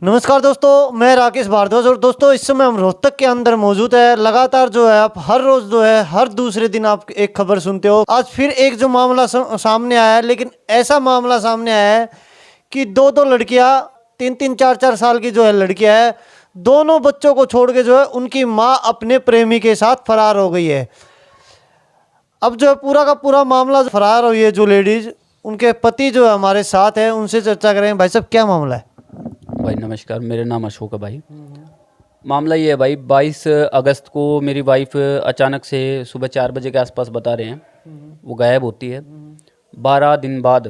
नमस्कार दोस्तों, मैं राकेश भारद्वाज। और दोस्तों इस समय हम रोहतक के अंदर मौजूद है। लगातार जो है आप हर रोज जो है हर दूसरे दिन आप एक खबर सुनते हो। आज फिर एक जो मामला सामने आया है, लेकिन ऐसा मामला सामने आया है कि दो दो लड़कियां, तीन तीन चार चार साल की जो है लड़कियां है, दोनों बच्चों को छोड़ के जो है उनकी माँ अपने प्रेमी के साथ फरार हो गई है। अब जो है पूरा का पूरा मामला फरार हुई है जो लेडीज, उनके पति जो है हमारे साथ है, उनसे चर्चा करेंगे। भाई साहब क्या मामला है? भाई नमस्कार, मेरा नाम अशोक है भाई। मामला ये है भाई, 22 अगस्त को मेरी वाइफ अचानक से सुबह 4 बजे के आसपास बता रहे हैं वो गायब होती है। 12 दिन बाद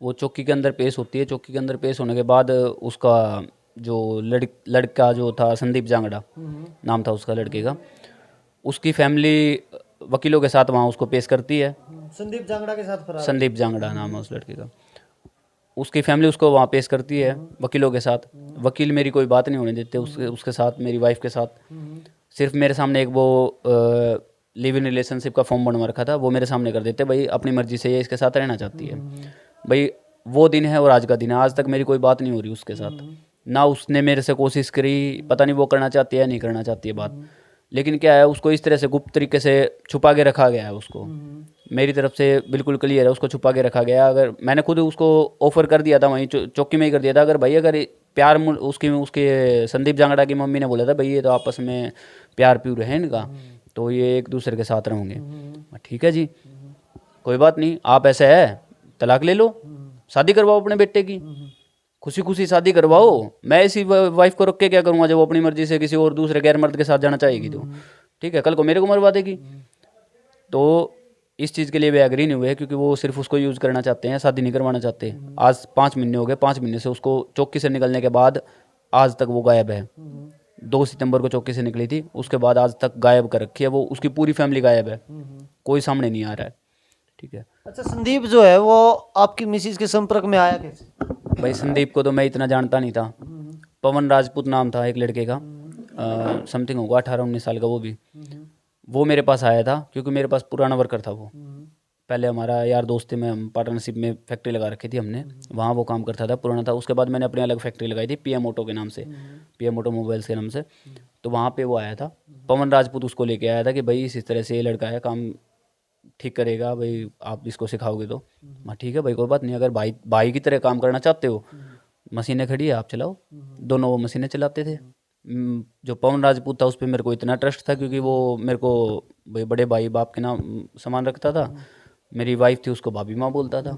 वो चौकी के अंदर पेश होती है। चौकी के अंदर पेश होने के बाद उसका जो लड़का जो था, संदीप जांगड़ा नाम था उसका लड़के का, उसकी फैमिली वकीलों के साथ वहाँ उसको पेश करती है। संदीप जांगड़ा के साथ फरार? संदीप जांगड़ा नाम है उस लड़के का। उसकी फैमिली उसको वहाँ पेश करती है वकीलों के साथ। वकील मेरी कोई बात नहीं होने देते उसके साथ, मेरी वाइफ के साथ। सिर्फ मेरे सामने एक वो लिव इन रिलेशनशिप का फॉर्म बनवा रखा था, वो मेरे सामने कर देते, भाई अपनी मर्जी से ये इसके साथ रहना चाहती है। भाई वो दिन है और आज का दिन है, आज तक मेरी कोई बात नहीं हो रही उसके साथ। ना उसने मेरे से कोशिश करी, पता नहीं वो करना चाहती है या नहीं करना चाहती है बात। लेकिन क्या है, उसको इस तरह से गुप्त तरीके से छुपा के रखा गया है। उसको मेरी तरफ से बिल्कुल क्लियर है, उसको छुपा के रखा गया। अगर मैंने खुद उसको ऑफर कर दिया था, वहीं चौकी में ही कर दिया था, अगर भाई अगर प्यार उसकी उसके संदीप जांगड़ा की मम्मी ने बोला था भाई ये तो आपस में प्यार प्यूर है इनका, तो ये एक दूसरे के साथ रहेंगे। ठीक है जी, कोई बात नहीं, आप ऐसे है तलाक ले लो, शादी करवाओ अपने बेटे की, खुशी खुशी शादी करवाओ। मैं इसी वाइफ को रख के क्या करूँगा जब वो अपनी मर्जी से किसी और दूसरे गैर मर्द के साथ जाना चाहेगी तो? ठीक है, कल को मेरे को मरवा देगी। तो इस चीज़ के लिए वे एग्री नहीं हुए, क्योंकि वो सिर्फ उसको यूज़ करना चाहते हैं, शादी नहीं करवाना चाहते। आज 5 महीने हो गए, 5 महीने से उसको चौकी से निकलने के बाद आज तक वो गायब है। 2 सितंबर को चौकी से निकली थी, उसके बाद आज तक गायब कर रखी है वो। उसकी पूरी फैमिली गायब है, कोई सामने नहीं आ रहा है। ठीक है। अच्छा, संदीप जो है वो आपकी मिसिज के संपर्क में आया कैसे? भाई संदीप को तो मैं इतना जानता नहीं था। पवन राजपूत नाम था एक लड़के का, समथिंग होगा 18-19 साल का वो भी। वो मेरे पास आया था क्योंकि मेरे पास पुराना वर्कर था वो। पहले हमारा यार दोस्त थे, में हम पार्टनरशिप में फैक्ट्री लगा रखी थी हमने, वहाँ वो काम करता था, पुराना था। उसके बाद मैंने अपनी अलग फैक्ट्री लगाई थी पीएम ऑटो के नाम से, पीएम ऑटो मोबाइल्स के नाम से। तो वहाँ पे वो आया था, पवन राजपूत उसको लेके आया था कि भाई इस तरह से ये लड़का है, काम ठीक करेगा, भाई आप इसको सिखाओगे तो। हाँ ठीक है भाई, कोई बात नहीं, अगर भाई भाई की तरह काम करना चाहते हो, मशीनें खड़ी है आप चलाओ। दोनों वो मशीनें चलाते थे। जो पवन राजपूत था उस पर मेरे को इतना ट्रस्ट था, क्योंकि वो मेरे को भाई बड़े भाई बाप के नाम समान रखता था। मेरी वाइफ थी, उसको भाभी माँ बोलता था।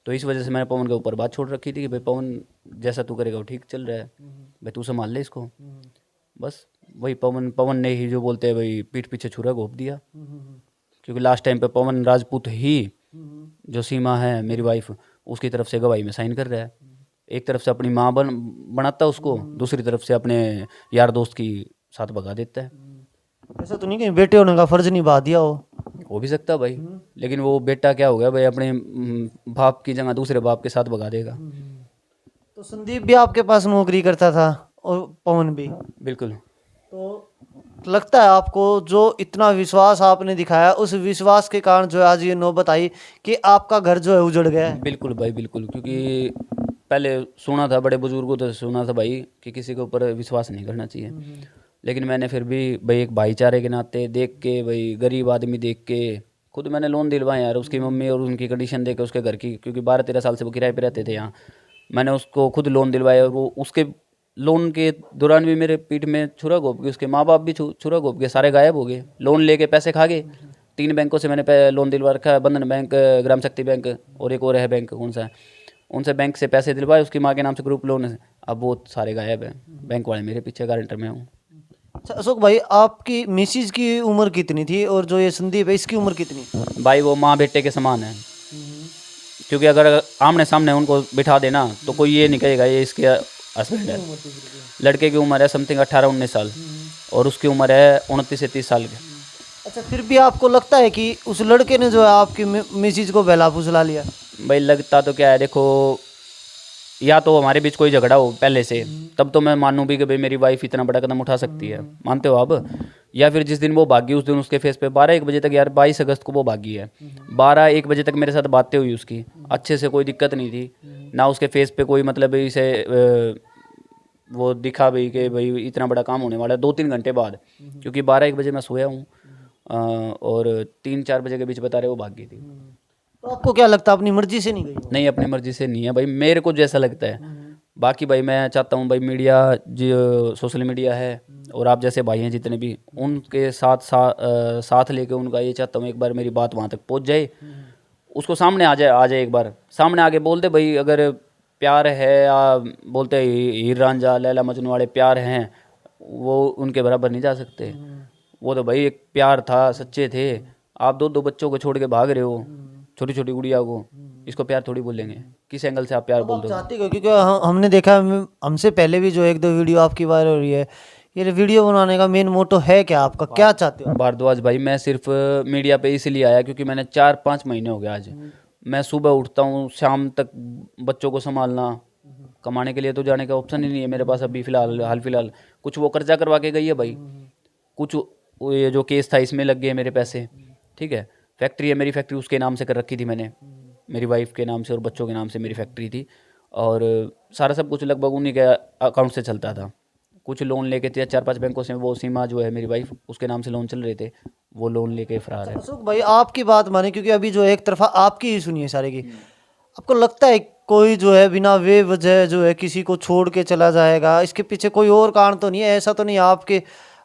तो इस वजह से मैंने पवन के ऊपर बात छोड़ रखी थी कि भाई पवन जैसा तू करेगा वो ठीक चल रहा है, भाई तू संभाल ले इसको। बस वही पवन पवन ने ही जो बोलते हैं भाई पीठ पीछे छुरा घोंप दिया। क्योंकि लास्ट टाइम पे पवन राजपूत ही जो सीमा है मेरी वाइफ, उसकी तरफ से गवाही में साइन कर रहा है। एक तरफ से अपनी माँ बनाता है उसको, दूसरी तरफ से अपने यार दोस्त की साथ भगा देता है। ऐसा तो नहीं कहीं बेटे होने का फर्ज निभा दिया हो भी सकता भाई, लेकिन वो बेटा क्या हो गया भाई, अपने बाप की जगह दूसरे बाप के साथ भगा देगा। तो संदीप भी आपके पास नौकरी करता था और पवन भी? बिल्कुल। तो लगता है आपको जो इतना विश्वास आपने दिखाया, उस विश्वास के कारण जो है आज ये नौबत आई कि आपका घर जो है उजड़ गया है? बिल्कुल भाई बिल्कुल, क्योंकि पहले सुना था बड़े बुजुर्गों से, सुना था भाई कि किसी के ऊपर विश्वास नहीं करना चाहिए। लेकिन मैंने फिर भी भाई एक भाईचारे के नाते देख के, भाई गरीब आदमी देख के, खुद मैंने लोन दिलवाए यार उसकी मम्मी और उनकी कंडीशन देख के उसके घर की, क्योंकि 12-13 साल से वो किराए पे रहते थे यहाँ। मैंने उसको खुद लोन दिलवाया और वो उसके लोन के दौरान भी मेरे पीठ में छुरा घोंप गए, उसके माँ बाप भी छुरा घोंप गए, सारे गायब हो गए। लोन लेके पैसे खा गए। 3 बैंकों से मैंने लोन दिलवा रखा है, बंधन बैंक, ग्राम शक्ति बैंक और एक और है बैंक, कौन सा है, उनसे बैंक से पैसे दिलवाए उसकी माँ के नाम से ग्रुप लोन है। अब वो सारे गायब हैं, बैंक वाले मेरे पीछे गारंटर में हूँ। अच्छा अशोक भाई, आपकी मिसिज की उम्र कितनी थी और जो ये संदीप है इसकी उम्र कितनी? भाई वो माँ बेटे के समान है, क्योंकि अगर आमने सामने उनको बिठा देना तो कोई ये नहीं कहेगा ये इसके हस्बैंड है। लड़के की उम्र है समथिंग 18-19 साल और उसकी उम्र है 29 से 30 साल की। अच्छा, फिर भी आपको लगता है कि उस लड़के ने जो है आपकी मिसिज को बहला फुसला लिया? भाई लगता तो क्या है, देखो या तो हमारे बीच कोई झगड़ा हो पहले से, तब तो मैं मानूं भी कि भाई मेरी वाइफ इतना बड़ा कदम उठा सकती है, मानते हो आप? या फिर जिस दिन वो भागी उस दिन उसके फेस पे 12-1 बजे तक, यार 22 अगस्त को वो भागी है, 12-1 बजे तक मेरे साथ बातें हुई उसकी, अच्छे से कोई दिक्कत नहीं थी ना, उसके फेस पे कोई मतलब इसे वो दिखा भाई कि भाई इतना बड़ा काम होने वाला है 2-3 घंटे बाद, क्योंकि 12-1 बजे मैं सोया हूँ और 3-4 बजे के बीच बता रहे वो भाग गई थी। तो आपको क्या लगता है अपनी मर्जी से नहीं गई वो? नहीं, अपनी मर्जी से नहीं है भाई, मेरे को जैसा लगता है। बाकी भाई मैं चाहता हूँ भाई मीडिया जो सोशल मीडिया है और आप जैसे भाई हैं जितने भी, उनके साथ लेके उनका ये चाहता हूँ एक बार मेरी बात वहाँ तक पहुँच जाए, उसको सामने आ जाए एक बार सामने आके बोल दे भाई अगर प्यार है या बोलते हैं हीर रांझा लैला मजनू वाले प्यार हैं, वो उनके बराबर नहीं जा सकते। वो तो भाई एक प्यार था, सच्चे थे। आप 2-2 बच्चों को छोड़ के भाग रहे हो, छोटी छोटी गुड़िया को, इसको प्यार थोड़ी बोलेंगे? किस एंगल से आप प्यार बोल आप दो? चाहते हो क्योंकि हमने देखा हमसे पहले भी जो 1-2 वीडियो आपकी वायरल हो रही है, ये वीडियो बनाने का मेन मोटो है क्या आपका, क्या चाहते हो? भारद्वाज भाई मैं सिर्फ मीडिया पे इसलिए आया क्योंकि मैंने 4-5 महीने हो गए आज, मैं सुबह उठता हूँ शाम तक बच्चों को संभालना, कमाने के लिए तो जाने का ऑप्शन ही नहीं है मेरे पास अभी हाल फिलहाल। कुछ वो कर्जा करवा के गई है भाई, कुछ ये जो केस था इसमें लग गए मेरे पैसे, ठीक है। फैक्ट्री है मेरी, फैक्ट्री उसके नाम से कर रखी थी मैंने, मेरी वाइफ के नाम से और बच्चों के नाम से मेरी फैक्ट्री थी, और सारा सब कुछ लगभग उन्हीं के अकाउंट से चलता था। कुछ लोन लेके थे 4-5 बैंकों से, वो सीमा जो है मेरी वाइफ उसके नाम से लोन चल रहे थे, वो लोन लेके फरार है। अशोक भाई आपकी बात माने, क्योंकि अभी जो एक तरफा आपकी ही सुनी है सारे की, आपको लगता है कोई जो है बिना वे वजह जो है किसी को छोड़ के चला जाएगा, इसके पीछे कोई और कारण तो नहीं है? ऐसा तो नहीं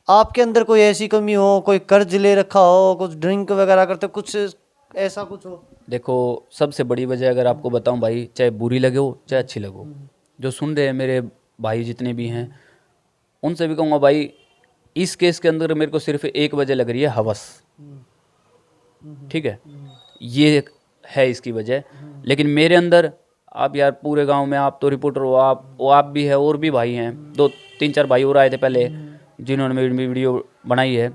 आपके अंदर कोई ऐसी कमी हो, कोई कर्ज ले रखा हो, कुछ ड्रिंक वगैरह करते, कुछ ऐसा कुछ हो? देखो सबसे बड़ी वजह अगर आपको बताऊं भाई, चाहे बुरी लगे हो चाहे अच्छी लगे हो, जो सुन रहे हैं मेरे भाई जितने भी हैं उनसे भी कहूँगा भाई, इस केस के अंदर मेरे को सिर्फ एक वजह लग रही है, हवस, ठीक है, ये है इसकी वजह। लेकिन मेरे अंदर, आप यार पूरे गांव में आप तो रिपोर्टर हो, आप भी है और भी भाई हैं, 2-3-4 भाई और आए थे पहले जिन्होंने मेरी वीडियो बनाई है,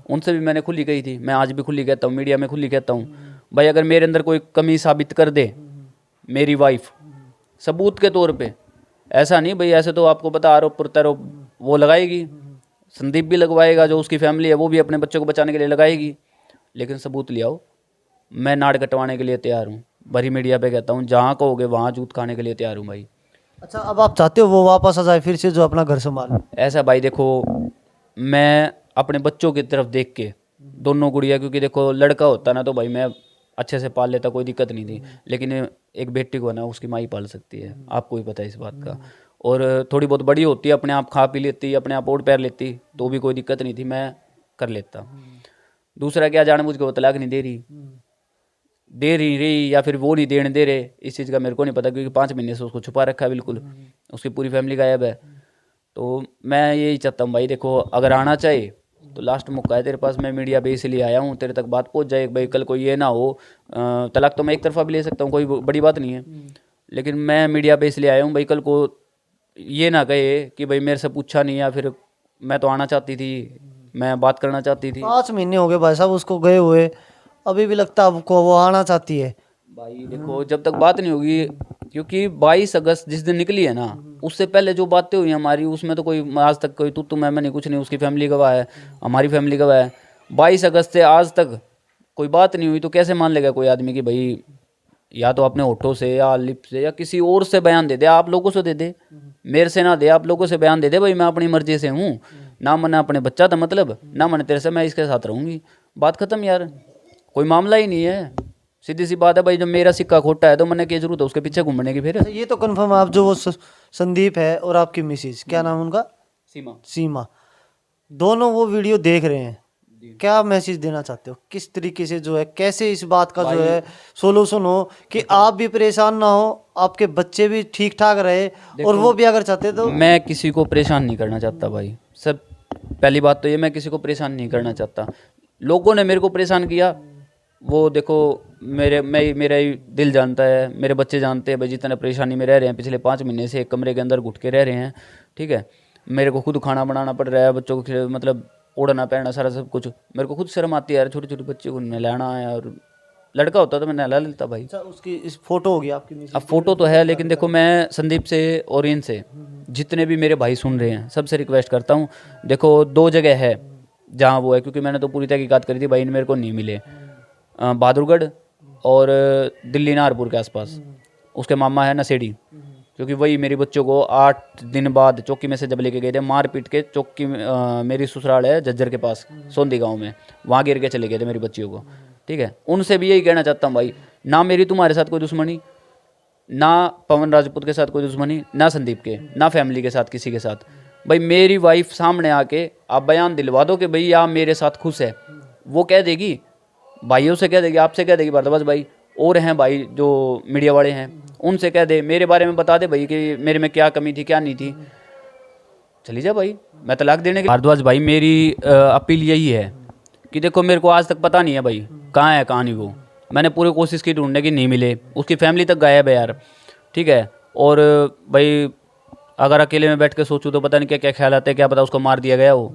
उनसे भी मैंने खुली कही थी, मैं आज भी खुली कहता हूँ, मीडिया में खुली कहता हूँ भाई, अगर मेरे अंदर कोई कमी साबित कर दे मेरी वाइफ सबूत के तौर पे, ऐसा नहीं भाई, ऐसे तो आपको पता आरोप प्रत्यारोप वो लगाएगी, संदीप भी लगवाएगा, जो उसकी फैमिली है वो भी अपने बच्चों को बचाने के लिए लगाएगी, लेकिन सबूत ले आओ, मैं नाड़ कटवाने के लिए तैयार हूँ। भरी मीडिया पे कहता हूँ, जहाँ कहोगे वहाँ जूत खाने के लिए तैयार हूँ भाई। अच्छा, अब आप चाहते हो वो वापस आ जाए फिर से, जो अपना घर संभाल? ऐसा भाई देखो, मैं अपने बच्चों की तरफ देख के, दोनों गुड़िया, क्योंकि देखो लड़का होता ना तो भाई मैं अच्छे से पाल लेता, कोई दिक्कत नहीं थी, लेकिन एक बेटी को ना उसकी माँ ही पाल सकती है, आपको भी पता है इस बात का। और थोड़ी बहुत बड़ी होती है, अपने आप खा पी लेती, अपने आप ओढ़ पैर लेती, तो भी कोई दिक्कत नहीं थी, मैं कर लेता। दूसरा क्या, जानबूझ के वो तलाक नहीं दे रही या फिर वो नहीं देने दे रहे, इस चीज़ का मेरे को नहीं पता, क्योंकि 5 महीने से उसको छुपा रखा है बिल्कुल, उसकी पूरी फैमिली गायब है। तो मैं यही चाहता हूँ भाई, देखो अगर आना चाहिए तो लास्ट मौका है तेरे पास, मैं मीडिया पे इसलिए आया हूँ, तेरे तक बात पहुँच जाए भाई, कल को ये ना हो, तलाक तो मैं एक तरफा भी ले सकता हूँ, कोई बड़ी बात नहीं है, लेकिन मैं मीडिया पे इसलिए आया हूँ भाई, कल को ये ना कहे कि भाई मेरे से पूछा नहीं, या फिर मैं तो आना चाहती थी, मैं बात करना चाहती थी। 5 महीने हो गए भाई साहब उसको गए हुए, अभी भी लगता है आपको वो आना चाहती है? भाई देखो जब तक बात नहीं होगी, क्योंकि 22 अगस्त जिस दिन निकली है ना, उससे पहले जो बातें हुई हमारी, उसमें तो कोई आज तक कोई तू मैं नहीं, कुछ नहीं, उसकी फैमिली गवाह है, हमारी फैमिली गवाह है। 22 अगस्त से आज तक कोई बात नहीं हुई, तो कैसे मान लेगा कोई आदमी कि भाई, या तो अपने होठों से या लिप से या किसी और से बयान दे दे, आप लोगों से दे दे, मेरे से ना दे, आप लोगों से बयान दे दे भाई मैं अपनी मर्जी से हूँ, ना मैंने अपने बच्चा था मतलब, ना मैंने तेरे से, मैं इसके साथ रहूँगी, बात खत्म यार, कोई मामला ही नहीं है, सीधी सी बात है भाई। जब मेरा सिक्का खोटा है तो मैंने क्या जरूरत है उसके पीछे घूमने की? फिर अच्छा, ये तो कंफर्म आप जो वो संदीप है और आपकी मिसेज, क्या नाम उनका? सीमा, दोनों वो वीडियो देख रहे हैं, क्या मैसेज देना चाहते हो? किस तरीके से जो है, कैसे इस बात का जो है सोल्यूशन हो कि आप भी परेशान ना हो, आपके बच्चे भी ठीक ठाक रहे, और वो भी अगर चाहते तो? मैं किसी को परेशान नहीं करना चाहता भाई, सब पहली बात तो ये, मैं किसी को परेशान नहीं करना चाहता। लोगों ने मेरे को परेशान किया, वो देखो मेरा ही दिल जानता है, मेरे बच्चे जानते हैं भाई, जितना परेशानी में रह रहे हैं पिछले 5 महीने से, एक कमरे के अंदर घुट के रह रहे हैं, ठीक है, मेरे को खुद खाना बनाना पड़ रहा है, बच्चों को मतलब ओढ़ना पहनना सारा सब कुछ, मेरे को खुद शर्म आती है यार, छोटे छोटे बच्चे को नहलाना है, और लड़का होता तो मैं नहला लेता भाई। अच्छा, उसकी इस फोटो होगी आपकी मिसेज? अब फोटो तो है, लेकिन देखो मैं संदीप से और इनसे, जितने भी मेरे भाई सुन रहे हैं, सबसे रिक्वेस्ट करता हूँ, देखो 2 जगह है जहाँ वो है, क्योंकि मैंने तो पूरी तहकीकात करी थी भाई, इन मेरे को नहीं मिले, बहादुरगढ़ और दिल्ली नारपुर के आसपास, उसके मामा है नशेड़ी, क्योंकि वही मेरी बच्चों को 8 दिन बाद चौकी में से जब लेके गए थे, मार पीट के चौकी मेरी ससुराल है झज्जर के पास सोंदी गांव में, वहाँ गिर के चले गए थे मेरी बच्चियों को। ठीक है, उनसे भी यही कहना चाहता हूँ भाई, ना मेरी तुम्हारे साथ कोई दुश्मनी, ना पवन राजपूत के साथ कोई दुश्मनी, ना संदीप के, ना फैमिली के साथ किसी के साथ। भाई मेरी वाइफ सामने आके आप बयान दिलवा दो कि भाई आप मेरे साथ खुश है, वो कह देगी, भाइयों से कह देगी, आपसे कह देगी भारद्वाज भाई, और हैं भाई जो मीडिया वाले हैं उनसे कह दे, मेरे बारे में बता दे भाई कि मेरे में क्या कमी थी क्या नहीं थी, चली जा भाई, मैं तलाक देने के। भारद्वाज भाई मेरी अपील यही है कि देखो मेरे को आज तक पता नहीं है भाई कहाँ है कहाँ नहीं, वो मैंने पूरी कोशिश की ढूंढने की, नहीं मिले, उसकी फैमिली तक गायब है यार। ठीक है, और भाई अगर अकेले में बैठ के सोचूं तो पता नहीं क्या क्या ख्याल आते हैं, क्या पता उसको मार दिया गया हो,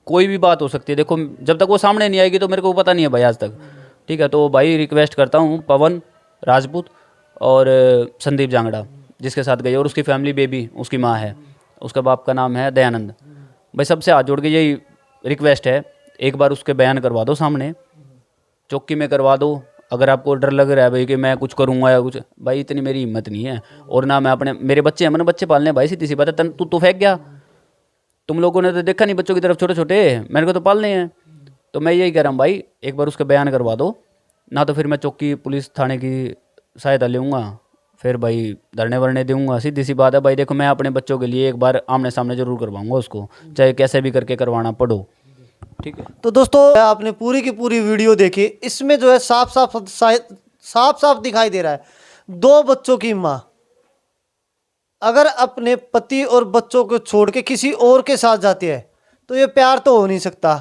कोई भी बात हो सकती है। देखो जब तक वो सामने नहीं आएगी तो मेरे को पता नहीं है भाई आज तक। ठीक है, तो भाई रिक्वेस्ट करता हूँ पवन राजपूत और संदीप जांगड़ा जिसके साथ गई, और उसकी फैमिली, बेबी उसकी माँ है, उसका बाप का नाम है दयानंद, भाई सबसे हाथ जोड़ के यही रिक्वेस्ट है, एक बार उसके बयान करवा दो सामने, चौकी में करवा दो। अगर आपको डर लग रहा है भाई कि मैं कुछ करूँगा या कुछ, भाई इतनी मेरी हिम्मत नहीं है, और ना मैं अपने, मेरे बच्चे हैं, मैंने बच्चे पालने हैं भाई, सीधी सी बात है। तू तो फेंक गया, तुम लोगों ने तो देखा नहीं बच्चों की तरफ, छोटे छोटे, मेरे को तो पालने हैं। तो मैं यही कह रहा हूँ भाई, एक बार उसके बयान करवा दो, ना तो फिर मैं चौकी पुलिस थाने की सहायता लूँगा, फिर भाई धरने वरने दूंगा, सीधी सी बात है भाई। देखो मैं अपने बच्चों के लिए एक बार आमने सामने जरूर करवाऊंगा उसको, चाहे कैसे भी करके करवाना पड़ो। ठीक है, तो दोस्तों आपने पूरी की पूरी वीडियो देखी, इसमें जो है साफ साफ दिखाई दे रहा है, 2 बच्चों की माँ अगर अपने पति और बच्चों को छोड़ के किसी और के साथ जाती है तो ये प्यार तो हो नहीं सकता।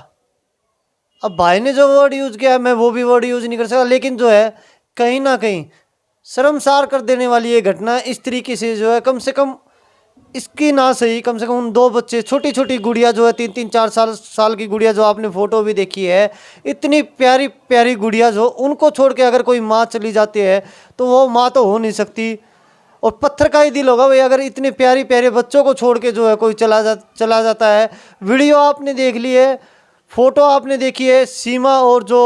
अब भाई ने जो वर्ड यूज किया है मैं वो भी वर्ड यूज नहीं कर सकता, लेकिन जो है कहीं ना कहीं शर्मसार कर देने वाली ये घटना है। इस तरीके से जो है कम से कम इसकी ना सही, कम से कम उन 2 बच्चे, छोटी छोटी गुड़िया जो है 3-3 4 साल की गुड़िया, जो आपने फोटो भी देखी है, इतनी प्यारी प्यारी गुड़िया, जो उनको छोड़ के अगर कोई माँ चली जाती है तो वो माँ तो हो नहीं सकती। और पत्थर का ही दिल होगा भाई अगर इतने प्यारे प्यारे बच्चों को छोड़ के जो है कोई चला जाता है। वीडियो आपने देख ली है, फोटो आपने देखी है, सीमा और जो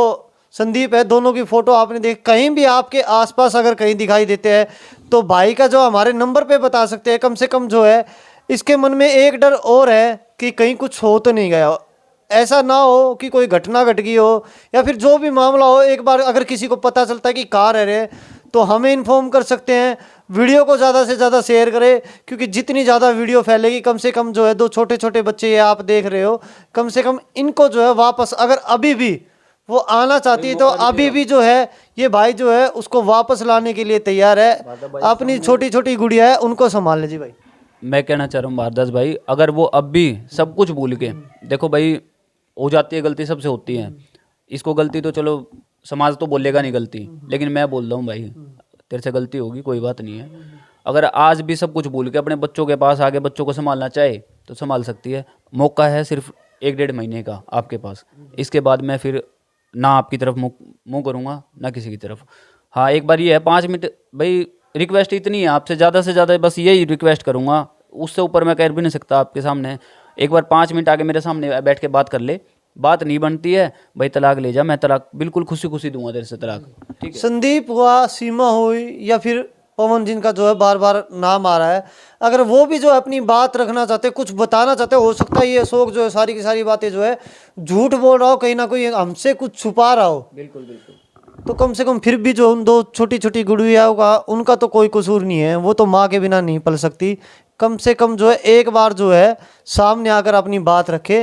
संदीप है दोनों की फोटो आपने देख, कहीं भी आपके आसपास अगर कहीं दिखाई देते हैं तो भाई का जो हमारे नंबर पे बता सकते हैं। कम से कम जो है इसके मन में एक डर और है कि कहीं कुछ हो तो नहीं गया, ऐसा ना हो कि कोई घटना घट गई हो, या फिर जो भी मामला हो, एक बार अगर किसी को पता चलता है कि कहाँ रह रहे तो हमें इन्फॉर्म कर सकते हैं। वीडियो को ज़्यादा से ज़्यादा शेयर करें, क्योंकि जितनी ज़्यादा वीडियो फैलेगी कम से कम जो है 2 छोटे छोटे बच्चे ये आप देख रहे हो, कम से कम इनको जो है वापस, अगर अभी भी वो आना चाहती है तो अभी भी जो है ये भाई जो है उसको वापस लाने के लिए तैयार है। अपनी छोटी छोटी गुड़िया है उनको संभाल लीजिए भाई। मैं कहना चाह रहा हूँ भारद्वाज भाई, अगर वो अब भी सब कुछ भूल के, देखो भाई हो जाती है गलती, सबसे होती है, इसको गलती तो चलो समाज तो बोलेगा नहीं गलती, लेकिन मैं बोल रहा हूँ भाई तेरे से गलती होगी, कोई बात नहीं है। अगर आज भी सब कुछ भूल के अपने बच्चों के पास आके बच्चों को संभालना चाहे तो संभाल सकती है। मौका है सिर्फ 1-1.5 महीने का आपके पास, इसके बाद मैं फिर ना आपकी तरफ मुँह करूँगा ना किसी की तरफ। हाँ एक बार ये है 5 मिनट भाई, रिक्वेस्ट इतनी है आपसे, ज़्यादा से ज़्यादा बस यही रिक्वेस्ट करूँगा, उससे ऊपर मैं कह भी नहीं सकता आपके सामने। एक बार 5 मिनट आके मेरे सामने बैठ के बात कर ले, बात नहीं बनती है भाई तलाक ले जा, मैं तलाक बिल्कुल खुशी खुशी दूंगा तेरे से तलाक। ठीक है, संदीप हुआ, सीमा हुई, या फिर पवन जिनका जो है बार बार नाम आ रहा है, अगर वो भी जो है अपनी बात रखना चाहते, कुछ बताना चाहते, हो सकता है ये अशोक जो है सारी की सारी बातें जो है झूठ बोल रहा हो, कहीं ना कहीं हमसे कुछ छुपा रहा हो। बिल्कुल बिल्कुल, तो कम से कम फिर भी जो उन 2 छोटी छोटी गुड़ियाओं का, उनका तो कोई कसूर नहीं है, वो तो माँ के बिना नहीं पल सकती। कम से कम जो है एक बार जो है सामने आकर अपनी बात रखे।